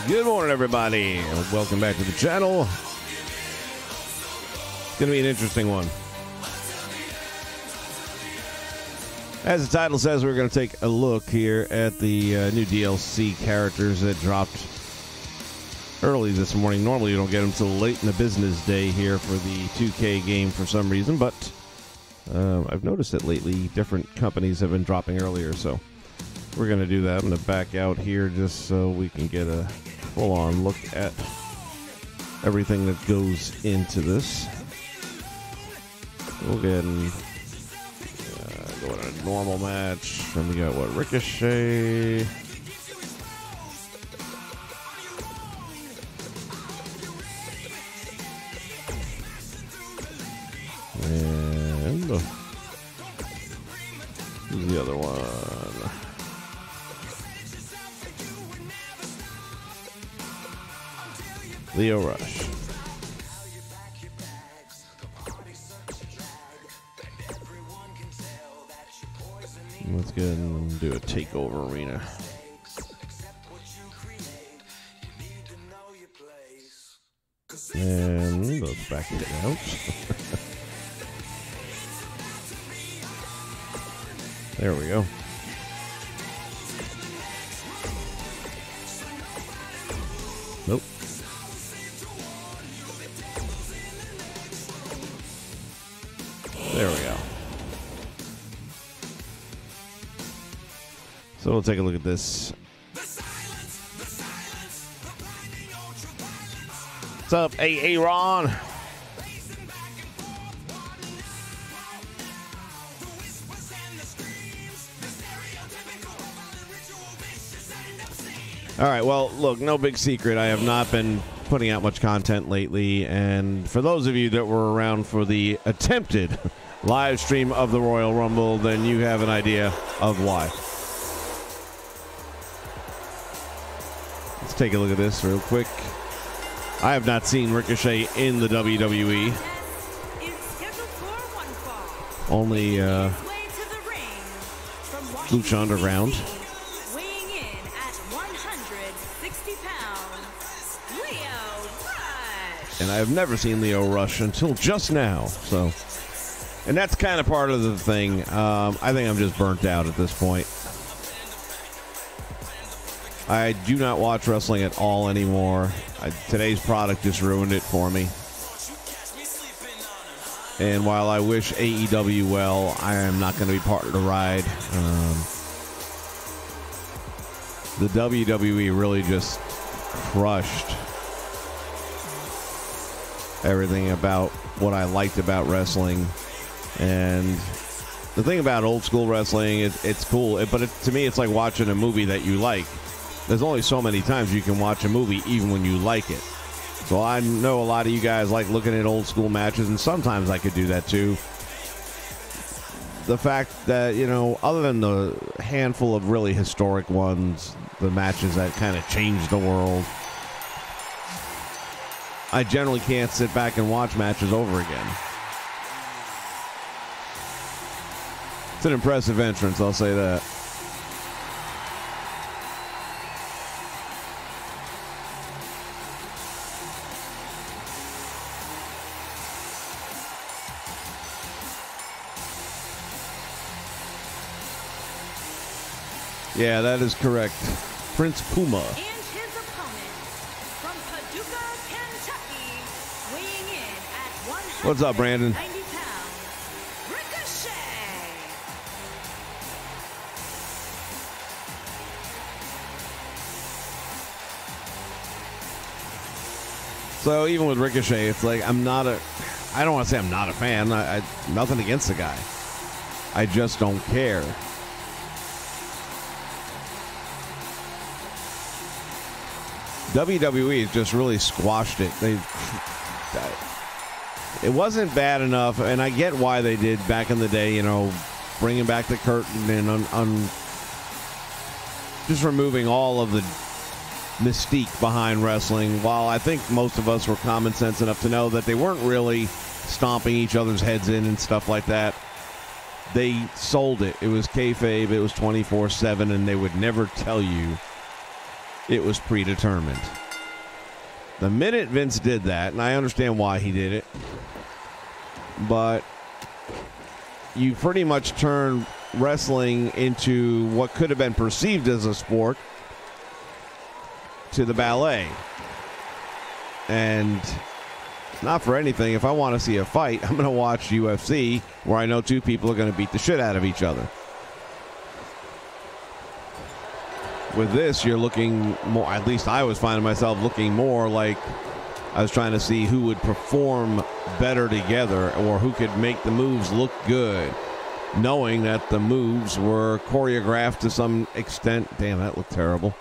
Good morning, everybody. Welcome back to the channel. It's going to be an interesting one. As the title says, we're going to take a look here at the new DLC characters that dropped early this morning. Normally, you don't get them until late in the business day here for the 2K game for some reason, but I've noticed that lately different companies have been dropping earlier, so we're going to do that. I'm going to back out here just so we can get a full-on look at everything that goes into this. We'll go ahead and go in a normal match. Then we got, what, Ricochet. And who's the other one? Lio Rush. Let's go ahead and do a takeover arena. And let's back it out. There we go. Nope. There we go. So we'll take a look at this. What's up, Aaron? All right, well, look, no big secret. I have not been putting out much content lately, and for those of you that were around for the attempted live stream of the Royal Rumble, then you have an idea of why. Let's take a look at this real quick. I have not seen Ricochet in the WWE. Only Lucha Underground. Weighing in at 160 pounds, Lio Rush. And I have never seen Lio Rush until just now. So, and that's kind of part of the thing. I think I'm just burnt out at this point. I do not watch wrestling at all anymore. Today's product just ruined it for me. And while I wish AEW well, I am not going to be part of the ride. The WWE really just crushed everything about what I liked about wrestling. And the thing about old school wrestling, it's cool, but to me it's like watching a movie that you like. There's only so many times you can watch a movie even when you like it. So I know a lot of you guys like looking at old school matches, and sometimes I could do that too. The fact that, you know, other than the handful of really historic ones, the matches that kind of changed the world, I generally can't sit back and watch matches over again. It's an impressive entrance, I'll say that. Yeah, that is correct. Prince Puma. And his opponent from Paducah, Kentucky, weighing in at 190 What's up, Brandon? pounds, Ricochet. So even with Ricochet, it's like I don't want to say I'm not a fan. Nothing against the guy. I just don't care. WWE has just really squashed it. It wasn't bad enough, and I get why they did back in the day, you know, bringing back the curtain and just removing all of the mystique behind wrestling. While I think most of us were common sense enough to know that they weren't really stomping each other's heads in and stuff like that, they sold it. It was kayfabe, it was 24/7, and they would never tell you it was predetermined. The minute Vince did that, and I understand why he did it, but you pretty much turned wrestling into what could have been perceived as a sport to the ballet. And not for anything, if I want to see a fight, I'm going to watch UFC, where I know two people are going to beat the shit out of each other. With this, you're looking more, at least I was finding myself looking more like I was trying to see who would perform better together or who could make the moves look good, knowing that the moves were choreographed to some extent. Damn, that looked terrible.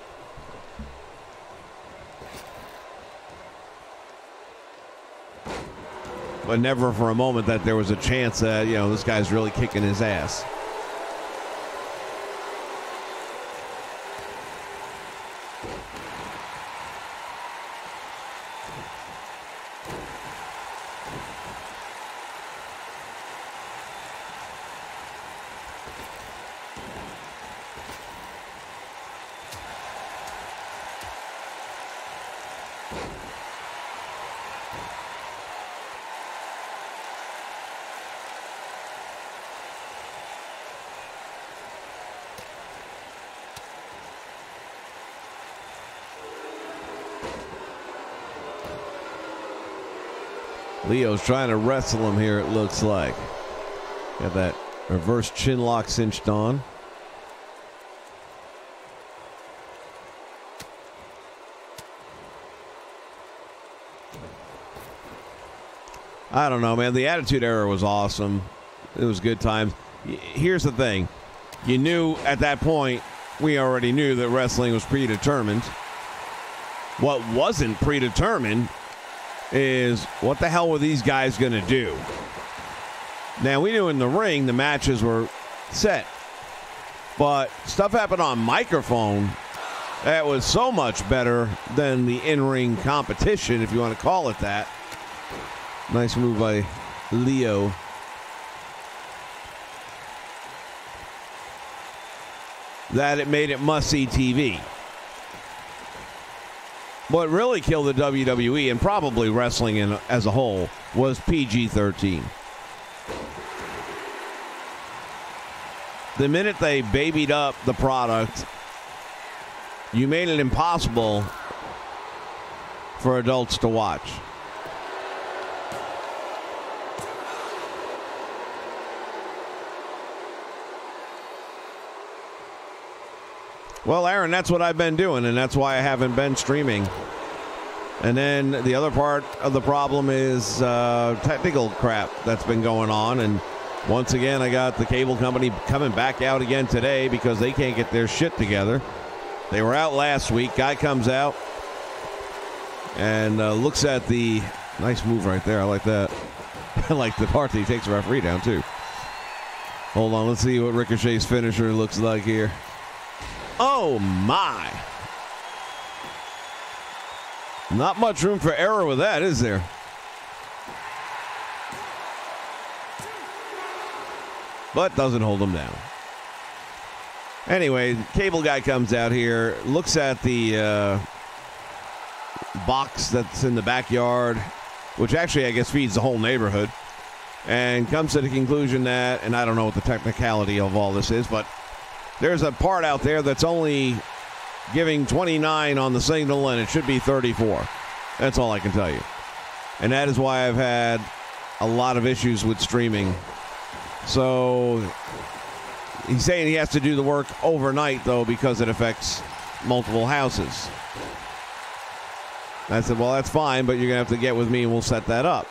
But never for a moment that there was a chance that, you know, this guy's really kicking his ass. Leo's trying to wrestle him here, it looks like. Got that reverse chin lock cinched on. I don't know, man. The Attitude Era was awesome. It was good times. Here's the thing. You knew at that point, we already knew that wrestling was predetermined. What wasn't predetermined is what the hell were these guys going to do? Now, we knew in the ring the matches were set, but stuff happened on microphone that was so much better than the in-ring competition, if you want to call it that. Nice move by Leo. That it made it must-see TV. What really killed the WWE, and probably wrestling as a whole, was PG-13. The minute they babied up the product, you made it impossible for adults to watch. Well, Aaron, that's what I've been doing, and that's why I haven't been streaming. And then the other part of the problem is technical crap that's been going on. And once again, I got the cable company coming back out again today because they can't get their shit together. They were out last week. Guy comes out and looks at the nice move right there. I like that. I like the part that he takes the referee down, too. Hold on. Let's see what Ricochet's finisher looks like here. Oh, my. Not much room for error with that, is there? But doesn't hold him down. Anyway, cable guy comes out here, looks at the box that's in the backyard, which actually, I guess, feeds the whole neighborhood, and comes to the conclusion that, and I don't know what the technicality of all this is, but there's a part out there that's only giving 29 on the signal, and it should be 34. That's all I can tell you. And that is why I've had a lot of issues with streaming. So he's saying he has to do the work overnight, though, because it affects multiple houses. I said, well, that's fine, but you're going to have to get with me and we'll set that up.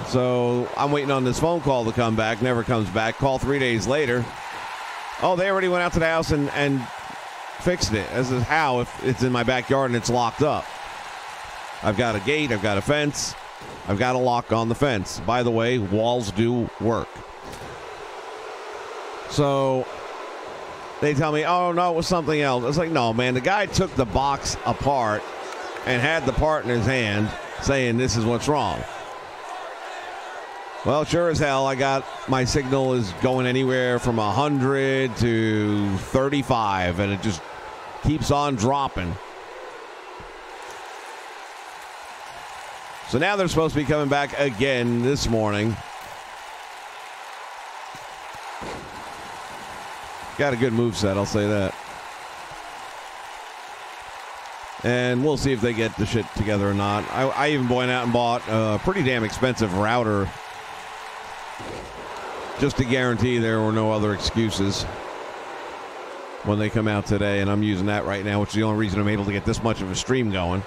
So I'm waiting on this phone call to come back. Never comes back. Call 3 days later. Oh, they already went out to the house and fixed it. This is how, if it's in my backyard and it's locked up. I've got a gate. I've got a fence. I've got a lock on the fence. By the way, walls do work. So they tell me, oh, no, it was something else. It's like, no, man, the guy took the box apart and had the part in his hand saying this is what's wrong. Well, sure as hell, I got my signal is going anywhere from 100 to 35, and it just keeps on dropping. So now they're supposed to be coming back again this morning. Got a good moveset, I'll say that. And we'll see if they get the shit together or not. I even went out and bought a pretty damn expensive router just to guarantee there were no other excuses when they come out today. And I'm using that right now, which is the only reason I'm able to get this much of a stream going,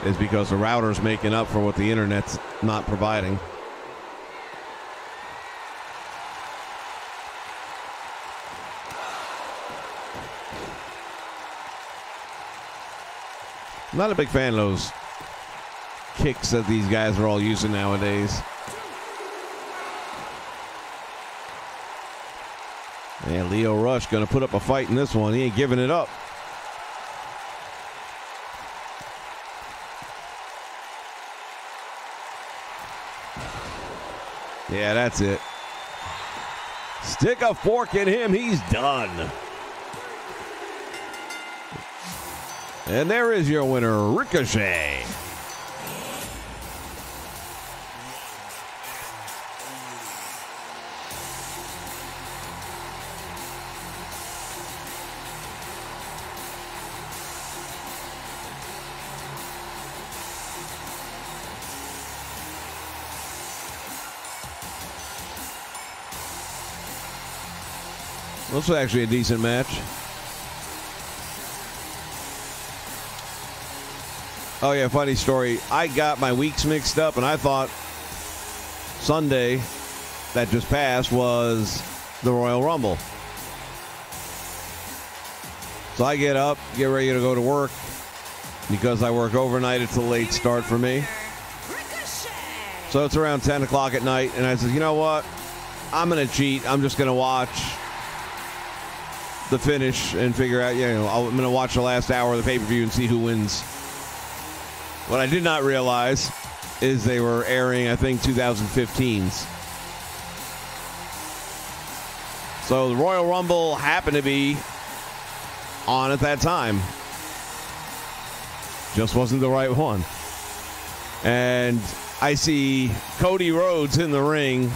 is because the router's making up for what the internet's not providing. I'm not a big fan of those kicks that these guys are all using nowadays. And Lio Rush going to put up a fight in this one. He ain't giving it up. Yeah, that's it. Stick a fork in him. He's done. And there is your winner, Ricochet. This was actually a decent match. Oh, yeah, funny story. I got my weeks mixed up, and I thought Sunday that just passed was the Royal Rumble. So I get up, get ready to go to work. Because I work overnight, it's a late start for me. So it's around 10 o'clock at night, and I said, you know what? I'm going to cheat. I'm just going to watch the finish and figure out, I'm going to watch the last hour of the pay-per-view and see who wins. What I did not realize is they were airing, I think, 2015s. So the Royal Rumble happened to be on at that time. Just wasn't the right one. And I see Cody Rhodes in the ring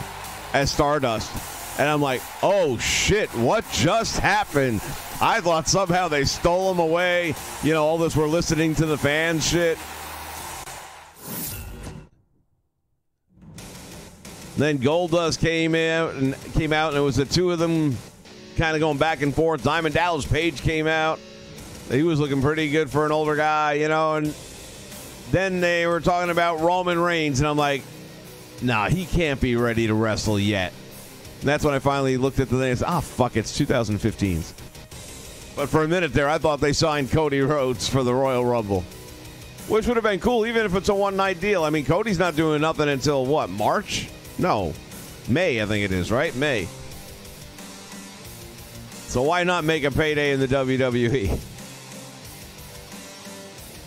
as Stardust. And I'm like, oh, shit, what just happened? I thought somehow they stole him away. All this we're listening to the fans shit. Then Goldust came out, and it was the two of them kind of going back and forth. Diamond Dallas Page came out. He was looking pretty good for an older guy, and then they were talking about Roman Reigns, and I'm like, nah, he can't be ready to wrestle yet. And that's when I finally looked at the thing and said, fuck, it's 2015s. But for a minute there, I thought they signed Cody Rhodes for the Royal Rumble, which would have been cool, even if it's a one-night deal. I mean, Cody's not doing nothing until, what, March? No, May, I think it is, right? May. So why not make a payday in the WWE?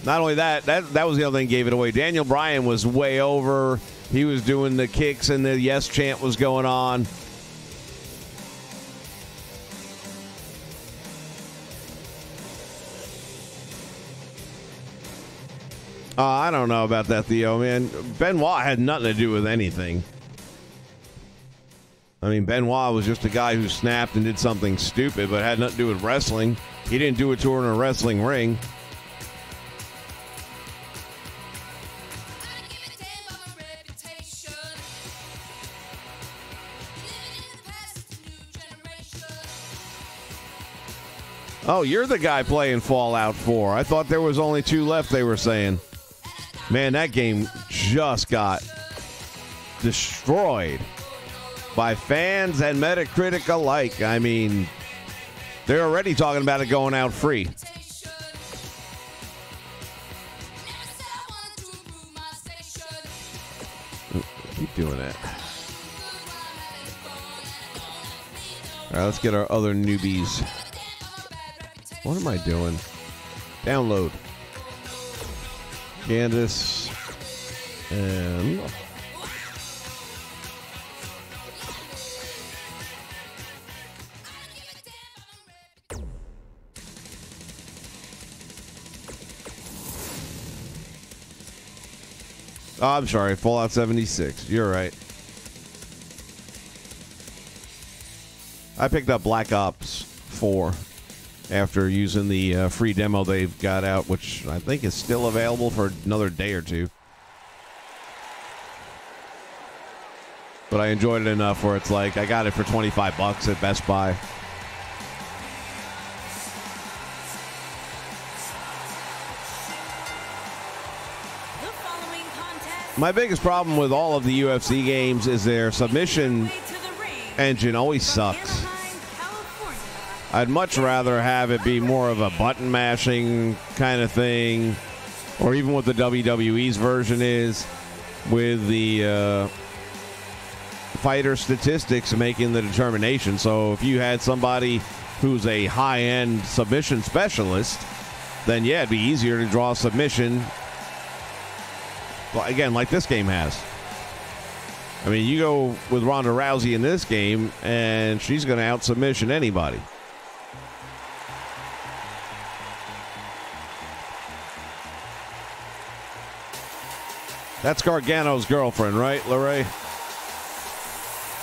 Not only that was the other thing that gave it away. Daniel Bryan was way over. He was doing the kicks and the yes chant was going on. I don't know about that, Theo, man. Benoit had nothing to do with anything. I mean, Benoit was just a guy who snapped and did something stupid, but had nothing to do with wrestling. He didn't do it to her in a wrestling ring. Oh, you're the guy playing Fallout 4. I thought there was only 2 left, they were saying. Man, that game just got destroyed by fans and Metacritic alike. I mean, they're already talking about it going out free. Keep doing that. All right, let's get our other newbies. What am I doing? Download. Candace and Oh, I'm sorry, Fallout 76. You're right. I picked up Black Ops 4 after using the free demo they've got out, which I think is still available for another day or two. But I enjoyed it enough where it's like I got it for $25 at Best Buy. My biggest problem with all of the UFC games is their submission engine always sucks. I'd much rather have it be more of a button mashing kind of thing, or even what the WWE's version is, with the fighter statistics making the determination. So if you had somebody who's a high-end submission specialist, then yeah, it'd be easier to draw a submission. Well, again, like this game has. I mean, you go with Ronda Rousey in this game, and she's going to out-submission anybody. That's Gargano's girlfriend, right, Lorray?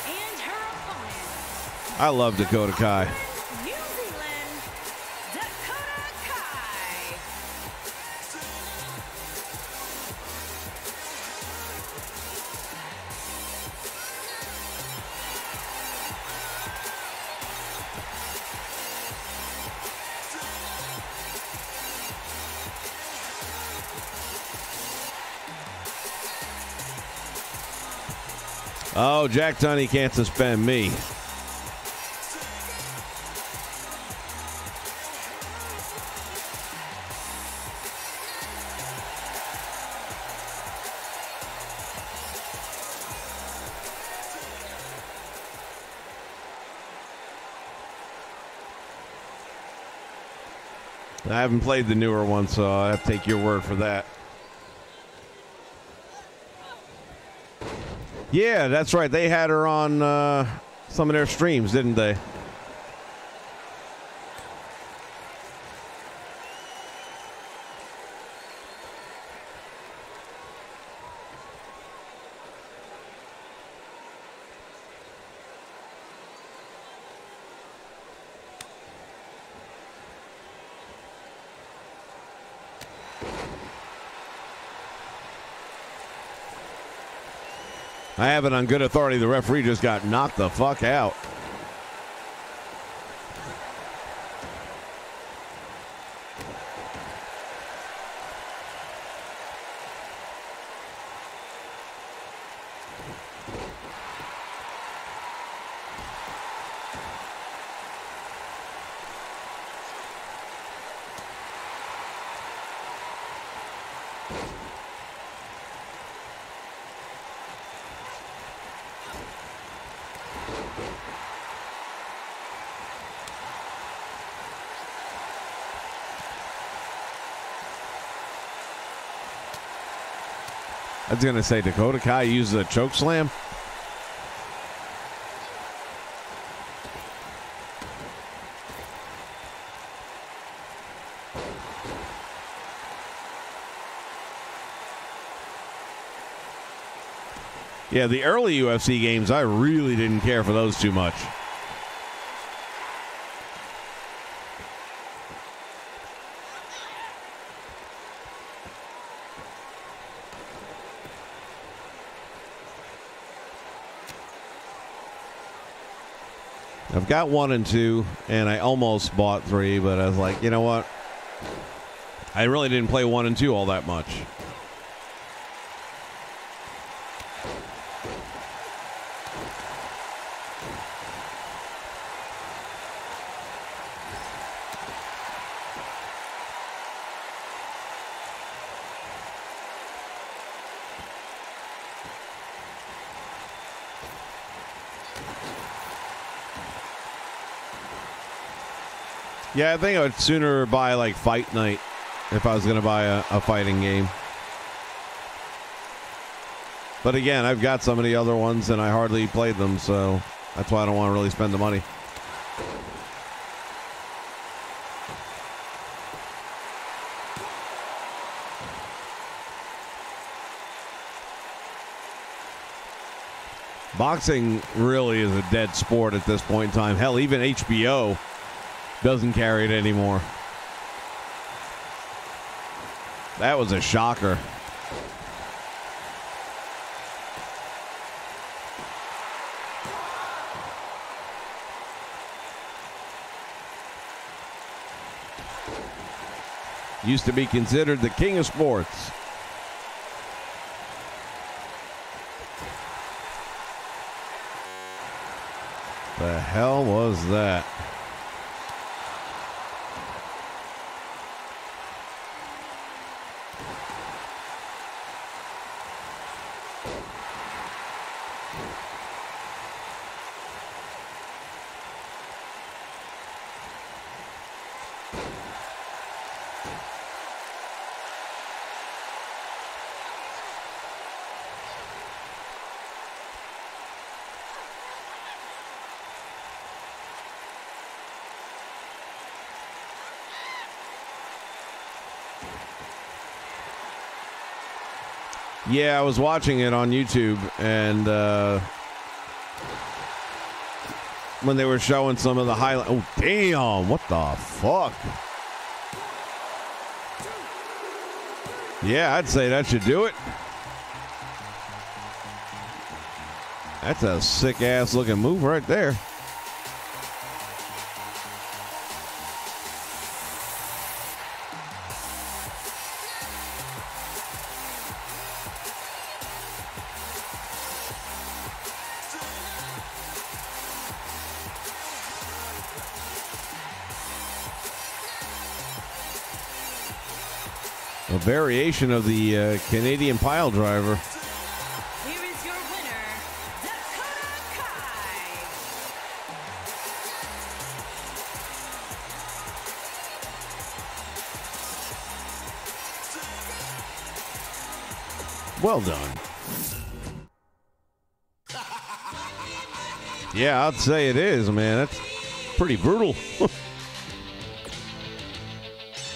And her opponent. I love Dakota Kai. New Zealand, Dakota Kai. Oh, Jack Tunney can't suspend me. I haven't played the newer one, so I have to take your word for that. Yeah, that's right. They had her on some of their streams, didn't they? I have it on good authority. The referee just got knocked the fuck out. I was going to say, Dakota Kai uses a choke slam. Yeah, the early UFC games, I really didn't care for those too much. I've got 1 and 2, and I almost bought 3, but I was like, you know what? I really didn't play 1 and 2 all that much. Yeah, I think I would sooner buy like Fight Night if I was going to buy a fighting game. But again, I've got some of the other ones and I hardly played them, so that's why I don't want to really spend the money. Boxing really is a dead sport at this point in time. Hell, even HBO doesn't carry it anymore. That was a shocker. Used to be considered the king of sports. The hell was that? Yeah, I was watching it on YouTube, and when they were showing some of the highlights. Oh, damn, what the fuck? Yeah, I'd say that should do it. That's a sick-ass looking move right there. A variation of the Canadian pile driver. Here is your winner, Dakota Kai. Well done. Yeah, I'd say it is, man. That's pretty brutal.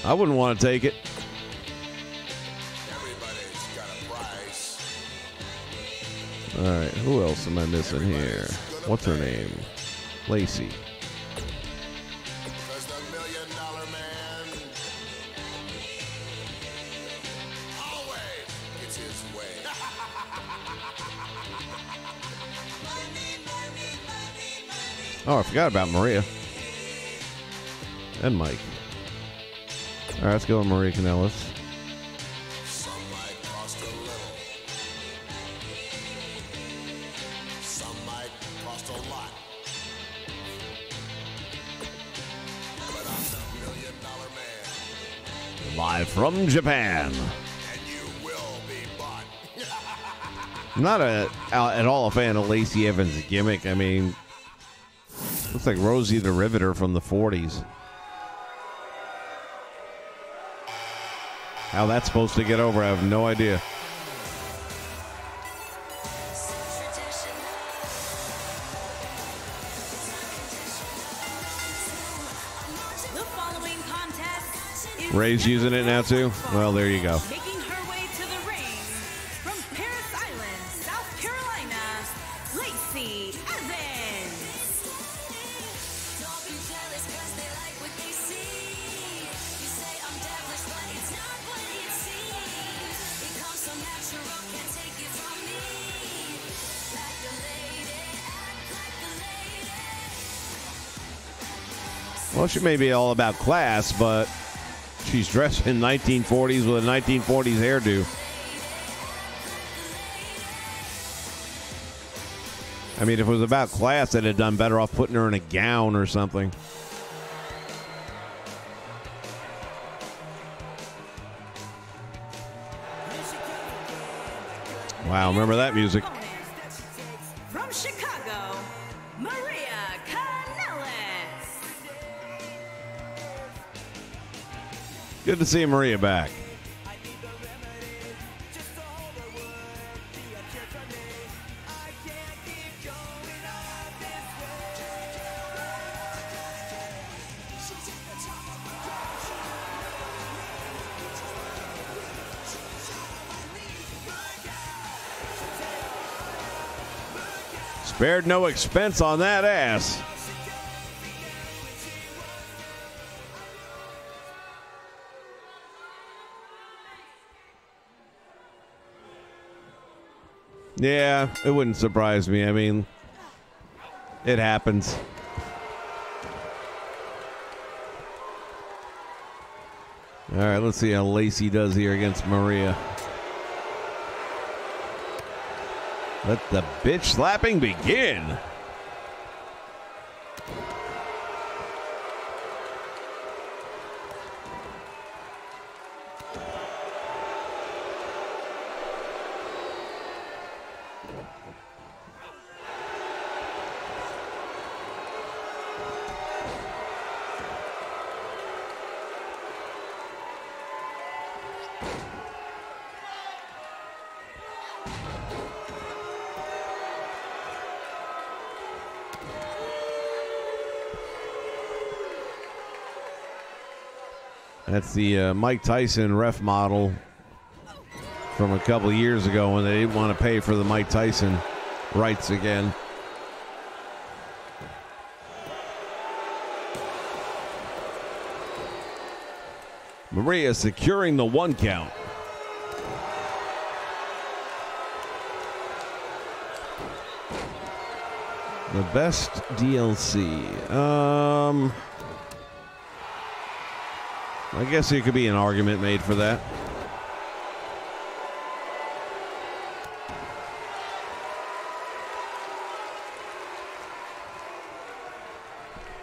I wouldn't want to take it. All right, who else am I missing here? What's her name? Lacey. Oh, I forgot about Maria. And Mike. All right, let's go with Maria Kanellis. Live from Japan. I'm not at all a fan of Lacey Evans' gimmick. I mean, looks like Rosie the Riveter from the 40s. How that's supposed to get over, I have no idea. Ray's using it now too? Well, there you go. Making her way to the ring from Parris Island, South Carolina, Lacey Evans. Don't be jealous cause they like what they see. You say I'm devilish, but it's not what it seems. It comes so natural, can't take it from me. Like a lady, act like a lady. Well, she may be all about class, but she's dressed in 1940s with a 1940s hairdo. I mean, if it was about class, they'd have done better off putting her in a gown or something. Wow, remember that music. From Chicago, Maria Kanellis. Good to see Maria back. Spared no expense on that ass. Yeah, it wouldn't surprise me. I mean, it happens. All right, let's see how Lacey does here against Maria. Let the bitch slapping begin. That's the Mike Tyson ref model from a couple of years ago when they didn't want to pay for the Mike Tyson rights again. Maria securing the 1 count. The best DLC. I guess there could be an argument made for that.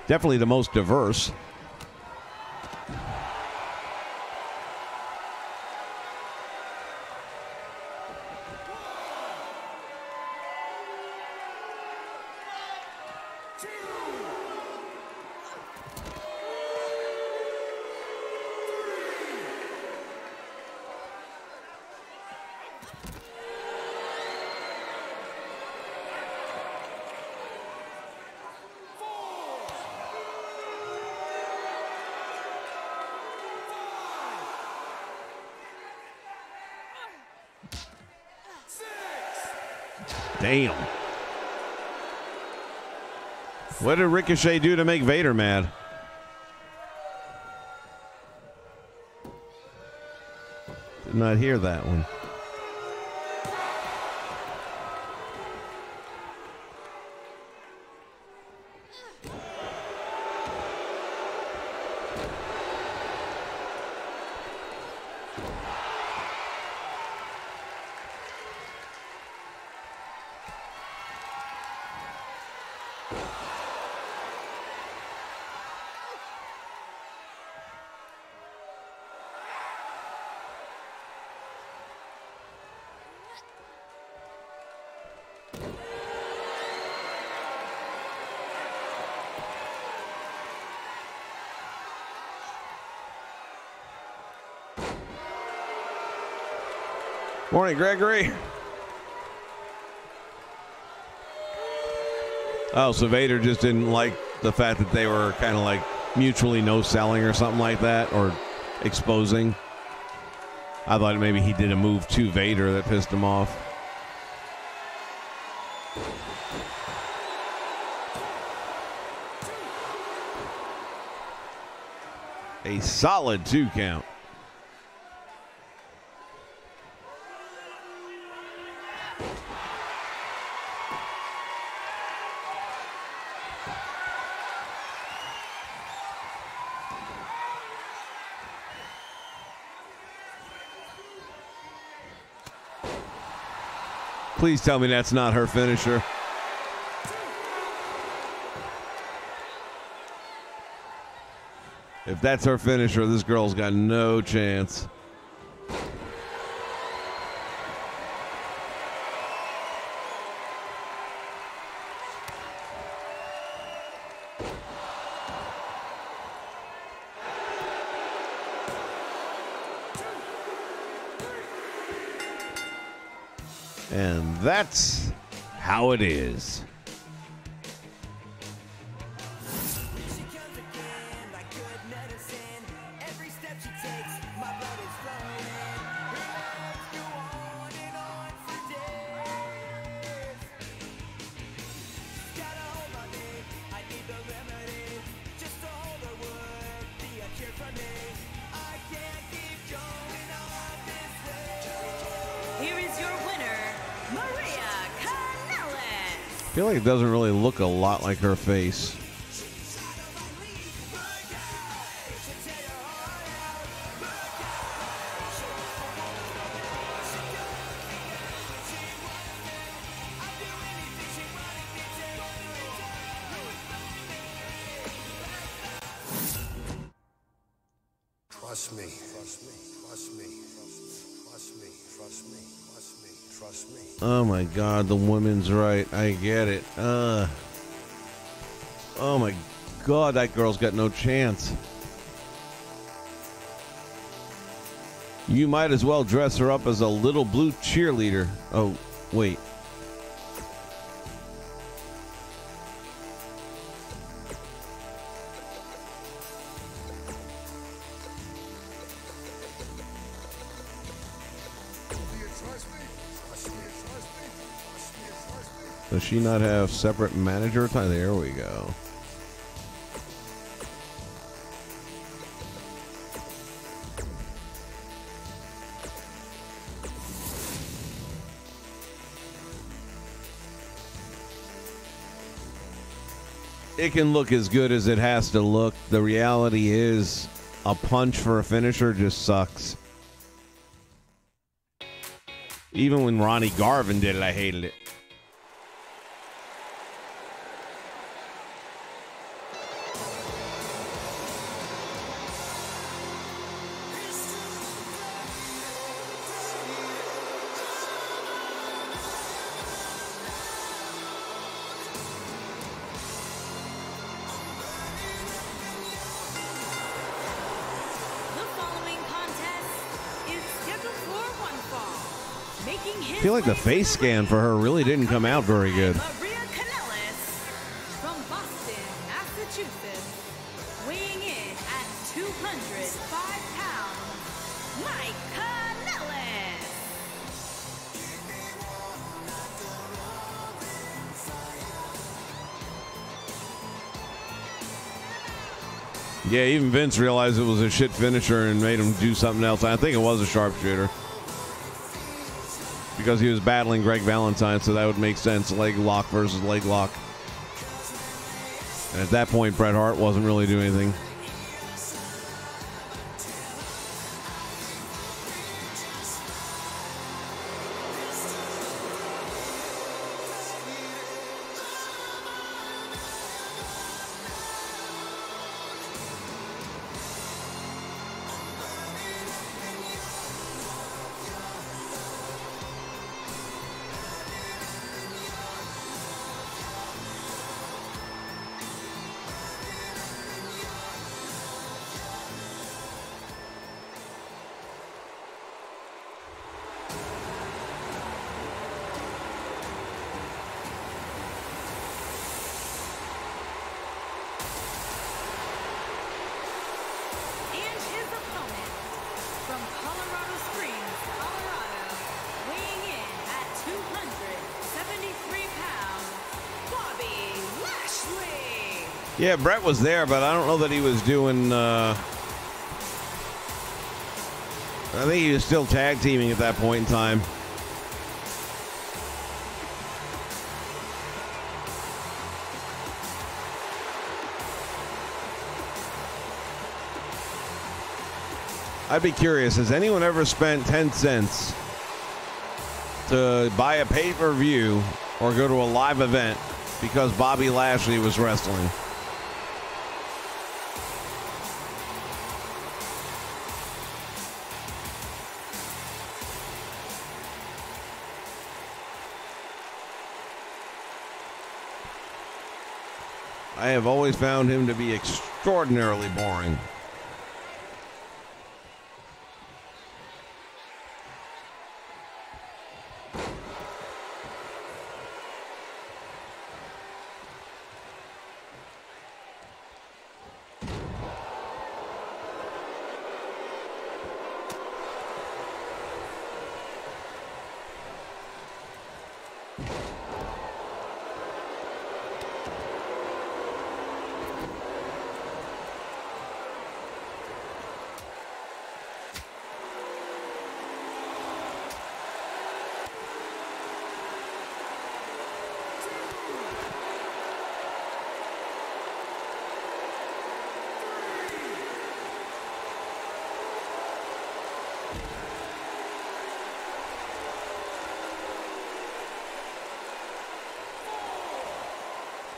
Definitely the most diverse. Damn. What did Ricochet do to make Vader mad? Did not hear that one. Morning, Gregory. Oh, so Vader just didn't like the fact that they were kind of like mutually no-selling or something like that, or exposing. I thought maybe he did a move to Vader that pissed him off. A solid 2 count. Please tell me that's not her finisher. If that's her finisher, this girl's got no chance. And that's how it is. I feel like it doesn't really look a lot like her face. Trust me, trust me, trust me, trust me, trust me, trust me, trust me. Oh my God, the woman's right. I get it. Oh my God, that girl's got no chance. You might as well dress her up as a little blue cheerleader. Oh, wait. Does she not have separate manager time? There we go. It can look as good as it has to look. The reality is a punch for a finisher just sucks. Even when Ronnie Garvin did it, I hated it. I feel like the face scan for her really didn't come out very good. From Boston, Massachusetts, weighing in at 205 pounds, Mike Kanellis. Yeah, even Vince realized it was a shit finisher and made him do something else. I think it was a sharpshooter. Because he was battling Greg Valentine, so that would make sense. Leg lock versus leg lock. And at that point, Bret Hart wasn't really doing anything. Yeah, Bret was there, but I don't know that he was doing... I think he was still tag teaming at that point in time. I'd be curious, has anyone ever spent 10 cents to buy a pay-per-view or go to a live event because Bobby Lashley was wrestling? I have always found him to be extraordinarily boring.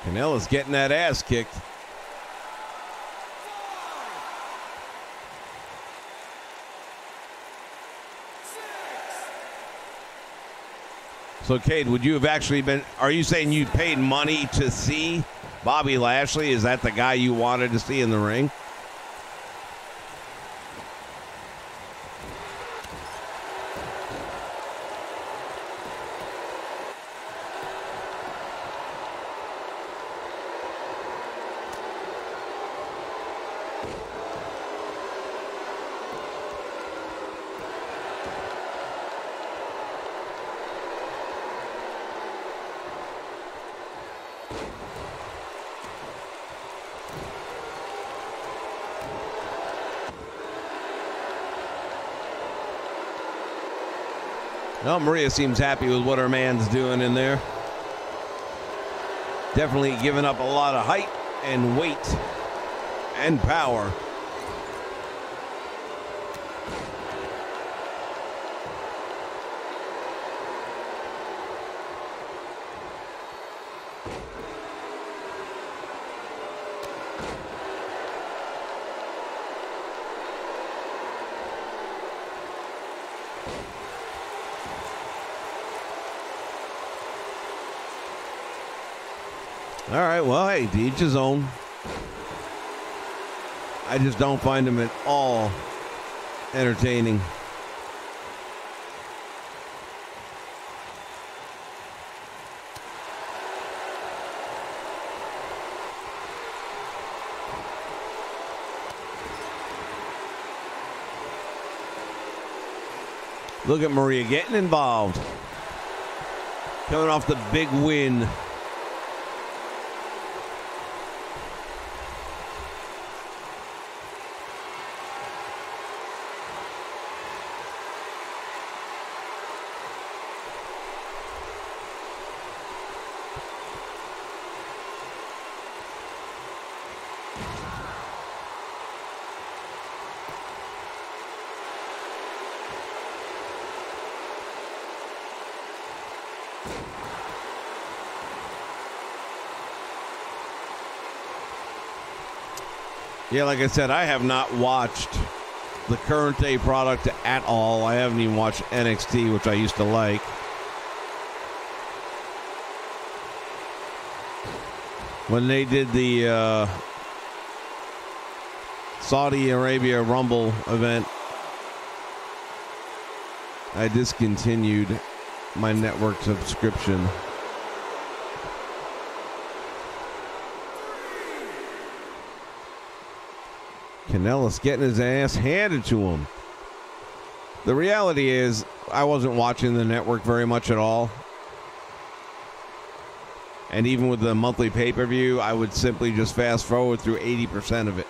Canela's getting that ass kicked. So, Cade, would you have actually been, are you saying you paid money to see Bobby Lashley? Is that the guy you wanted to see in the ring? Well, Maria seems happy with what her man's doing in there. Definitely giving up a lot of height and weight and power. All right, well, hey, to each his own. I just don't find him at all entertaining. Look at Maria getting involved. Coming off the big win. Yeah, like I said, I have not watched the current day product at all. I haven't even watched NXT, which I used to like. When they did the Saudi Arabia Rumble event, I discontinued my network subscription. Canellis getting his ass handed to him. The reality is, I wasn't watching the network very much at all. And even with the monthly pay-per-view, I would simply just fast forward through 80% of it.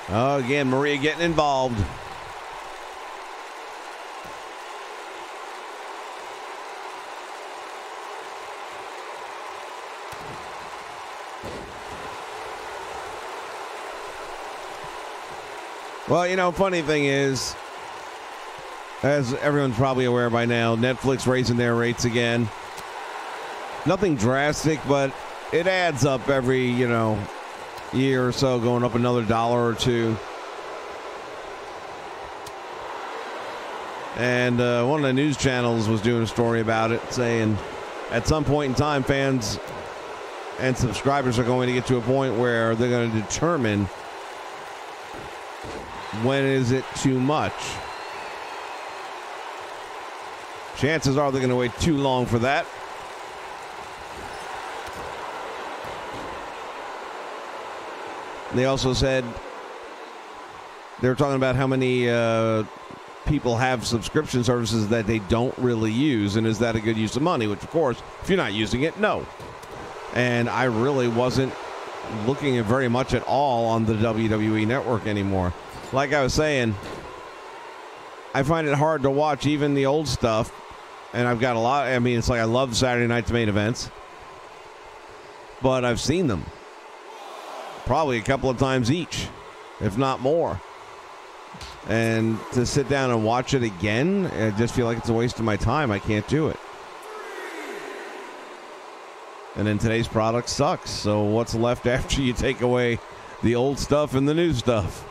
Oh, again, Maria getting involved. Well, you know, funny thing is, as everyone's probably aware by now, Netflix raising their rates again. Nothing drastic, but it adds up every, year or so, going up another $1 or $2. And one of the news channels was doing a story about it, saying at some point in time, fans and subscribers are going to get to a point where they're going to determine when is it too much. Chances are they're going to wait too long for that. They also said they were talking about how many people have subscription services that they don't really use, and is that a good use of money? Which, of course, if you're not using it, no. And I really wasn't looking at very much at all on the WWE Network anymore. Like I was saying, I find it hard to watch even the old stuff, and I've got a lot. I mean, it's like I love Saturday night's main events, but I've seen them probably a couple of times each, if not more. And to sit down and watch it again, I just feel like it's a waste of my time. I can't do it. And then today's product sucks. So what's left after you take away the old stuff and the new stuff?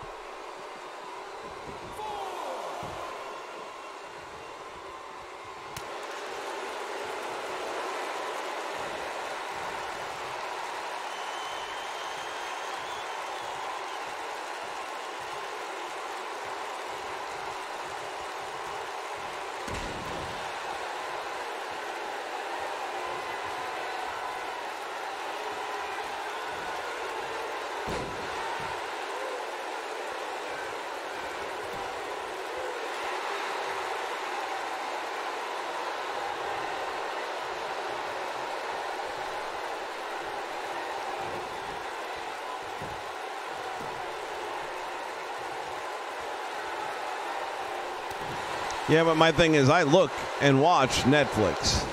Yeah, but my thing is I look and watch Netflix.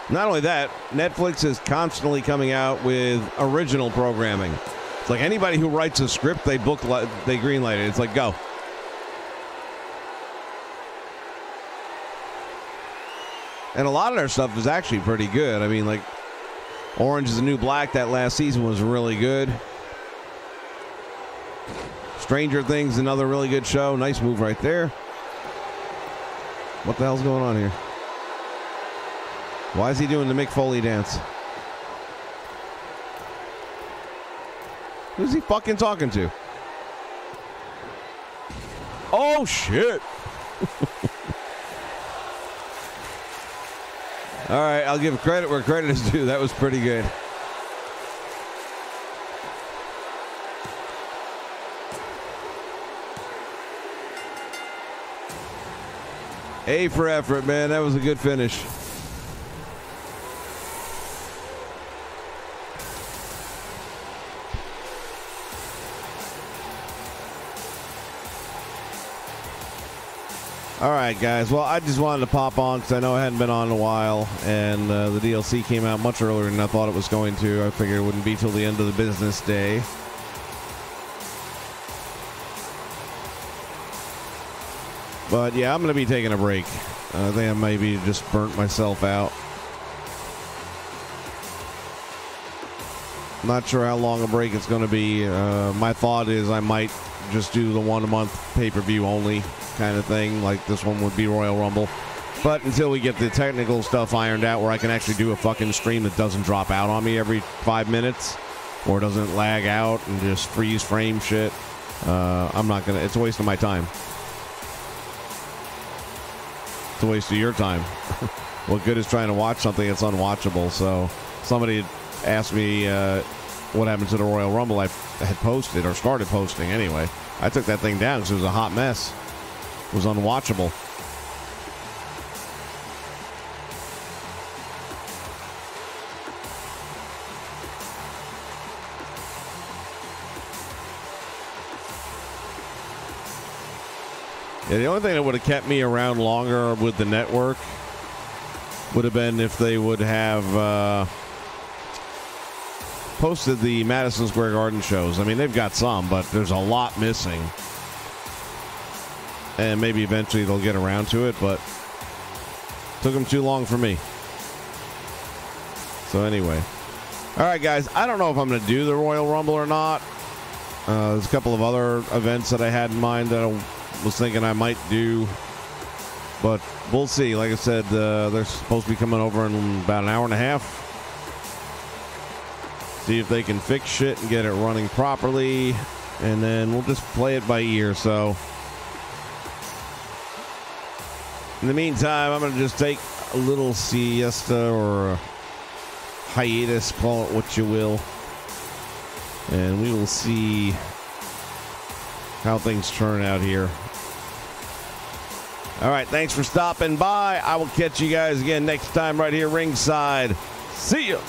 Not only that, Netflix is constantly coming out with original programming. It's like anybody who writes a script, they greenlight it. It's like, go. And a lot of their stuff is actually pretty good. I mean, like, Orange is the New Black, that last season was really good. Stranger Things, another really good show. Nice move right there. What the hell's going on here? Why is he doing the Mick Foley dance? Who's he fucking talking to? Oh, shit. All right, I'll give credit where credit is due. That was pretty good. A for effort, man. That was a good finish. All right, guys. Well, I just wanted to pop on because I know I hadn't been on in a while, and the DLC came out much earlier than I thought it was going to. I figured it wouldn't be till the end of the business day. But yeah, I'm going to be taking a break. I think I maybe just burnt myself out. Not sure how long a break it's going to be. My thought is I might just do the 1 a month pay-per-view only kind of thing, like this one would be Royal Rumble. But until we get the technical stuff ironed out where I can actually do a fucking stream that doesn't drop out on me every 5 minutes or doesn't lag out and just freeze frame shit, I'm not going to. It's a waste of my time. It's a waste of your time. What good is trying to watch something that's unwatchable? So somebody asked me what happened to the Royal Rumble I had posted, or started posting anyway. I took that thing down because it was a hot mess. It was unwatchable. Yeah, the only thing that would have kept me around longer with the network would have been if they would have posted the Madison Square Garden shows. I mean, they've got some, but there's a lot missing. And maybe eventually they'll get around to it, but took them too long for me. So anyway. All right, guys, I don't know if I'm going to do the Royal Rumble or not. There's a couple of other events that I had in mind that I was thinking I might do, but we'll see. Like I said, they're supposed to be coming over in about an hour and a half. See if they can fix shit and get it running properly, and then we'll just play it by ear. So in the meantime, I'm going to just take a little siesta or a hiatus, call it what you will. And we will see how things turn out here. All right, thanks for stopping by. I will catch you guys again next time right here ringside. See ya.